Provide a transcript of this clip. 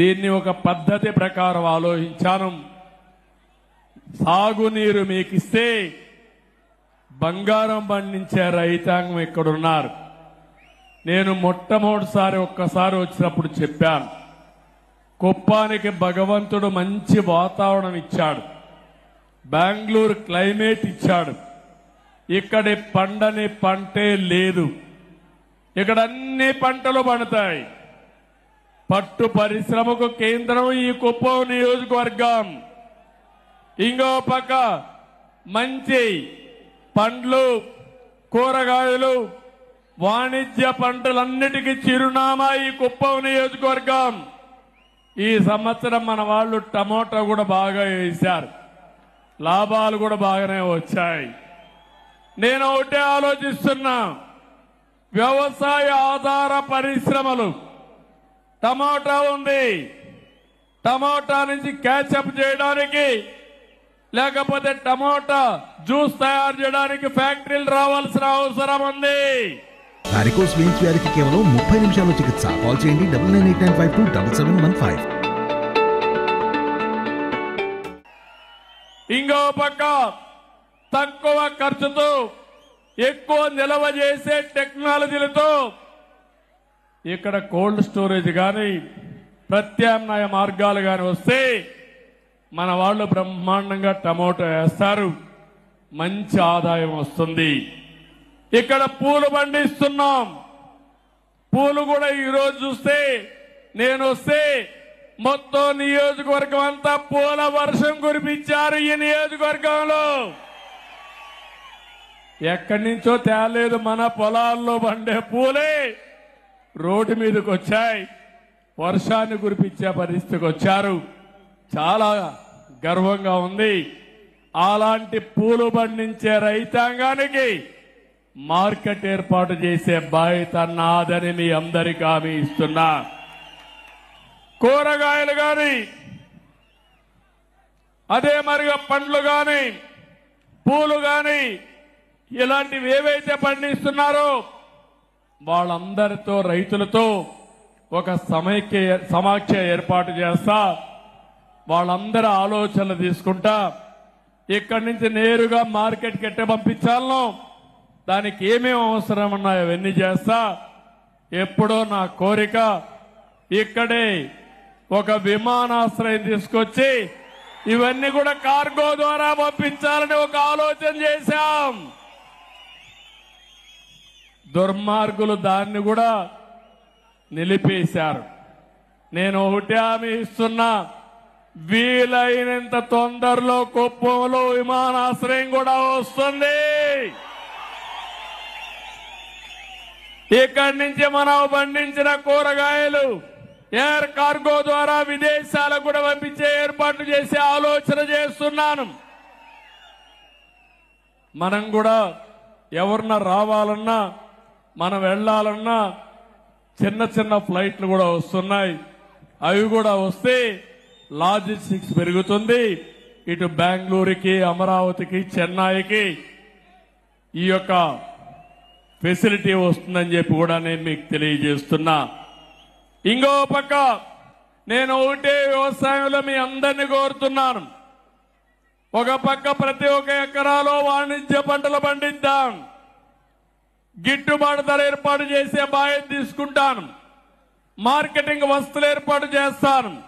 దీన్ని ఒక పద్ధతి ప్రకారం ఆలోచించాను. సాగునీరు మీకు ఇస్తే బంగారం పండించే రైతాంగం ఇక్కడున్నారు. నేను మొట్టమొదటిసారి ఒక్కసారి వచ్చినప్పుడు చెప్పాను, కుప్పానికి భగవంతుడు మంచి వాతావరణం ఇచ్చాడు, బెంగళూరు క్లైమేట్ ఇచ్చాడు. ఇక్కడి పండని పంటే లేదు. ఇక్కడ అన్ని పంటలు పండుతాయి. పట్టు పరిశ్రమకు కేంద్రం ఈ కుప్పం నియోజకవర్గం. ఇంకో పక్క మంచి పండ్లు, కూరగాయలు, వాణిజ్య పంటలన్నిటికీ చిరునామా ఈ కుప్పం నియోజకవర్గం. ఈ సంవత్సరం మన వాళ్ళు టమోటా కూడా బాగా వేశారు, లాభాలు కూడా బాగానే వచ్చాయి. నేను ఒకటే ఆలోచిస్తున్నా, వ్యవసాయ ఆధార పరిశ్రమలు, టమోటా ఉంది, టమోటా నుంచి క్యాచప్ చేయడానికి లేకపోతే టమోటా జ్యూస్ తయారు చేయడానికి ఫ్యాక్టరీలు రావాల్సిన అవసరం ఉంది. వారికోస్ వెయిన్స్ వ్యాధికి కేవలం 30 నిమిషాల్లో చికిత్స. కాల్ చేయండి 9989527715. ఇంకో పక్క తక్కువ ఖర్చుతో ఎక్కువ నిల్వ చేసే టెక్నాలజీలతో ఇక్కడ కోల్డ్ స్టోరేజ్ కానీ ప్రత్యామ్నాయ మార్గాలు కానీ వస్తే మన వాళ్ళు బ్రహ్మాండంగా టమోటా వేస్తారు, మంచి ఆదాయం వస్తుంది. ఇక్కడ పూలు పండిస్తున్నాం. పూలు కూడా ఈరోజు చూస్తే, నేను వస్తే మొత్తం నియోజకవర్గం అంతా పూల వర్షం కురిపించారు. ఈ నియోజకవర్గంలో ఎక్కడి నుంచో తేలేదు, మన పొలాల్లో పండే పూలే రోడ్డు మీదకి వచ్చాయి, వర్షాన్ని కురిపించే పరిస్థితికి వచ్చారు. చాలా గర్వంగా ఉంది. అలాంటి పూలు పండించే రైతాంగానికి మార్కెట్ ఏర్పాటు చేసే బాధ్యత నాదని మీ అందరికీ హామీ ఇస్తున్నా. కూరగాయలు కానీ, అదే మరిగా పండ్లు కానీ, పూలు కానీ, ఇలాంటివి ఏవైతే పండిస్తున్నారో వాళ్ళందరితో, రైతులతో ఒక సమాఖ్య ఏర్పాటు చేస్తా. వాళ్ళందరి ఆలోచనలు తీసుకుంటా ఇక్కడి నుంచి నేరుగా మార్కెట్కి ఎట్ట పంపించాలనో, దానికి ఏమేమి అవసరం ఉన్నాయో అవన్నీ చేస్తా. ఎప్పుడో నా కోరిక ఇక్కడే ఒక విమానాశ్రయం తీసుకొచ్చి ఇవన్నీ కూడా కార్గో ద్వారా పంపించాలని ఒక ఆలోచన చేశాం. దుర్మార్గులు దాన్ని కూడా నిలిపేశారు. నేను ఒకటే హామీ ఇస్తున్నా, వీలైనంత తొందరలో కుప్పంలో విమానాశ్రయం కూడా వస్తుంది. ఇక్కడి నుంచి మనం పండించిన కూరగాయలు ఎయిర్ కార్గో ద్వారా విదేశాలకు కూడా పంపించే ఏర్పాట్లు చేసే ఆలోచన చేస్తున్నాను. మనం కూడా ఎవరన్నా రావాలన్నా, మనం వెళ్లాలన్నా చిన్న చిన్న ఫ్లైట్లు కూడా వస్తున్నాయి. అవి కూడా వస్తే లాజిస్టిక్స్ పెరుగుతుంది. ఇటు బెంగళూరుకి, అమరావతికి, చెన్నైకి ఈ యొక్క ఫెసిలిటీ వస్తుందని చెప్పి కూడా నేను మీకు తెలియజేస్తున్నా. ఇంకో పక్క నేను ఒకటే వ్యవసాయంలో మీ అందరినీ కోరుతున్నాను, ఒక పక్క ప్రతి ఒక్క ఎకరాలో వాణిజ్య పంటలు పండిద్దాం, గిట్టుబాటు ధర ఏర్పాటు చేసే బాధ్యత తీసుకుంటాను, మార్కెటింగ్ వస్తువులు ఏర్పాటు చేస్తాను.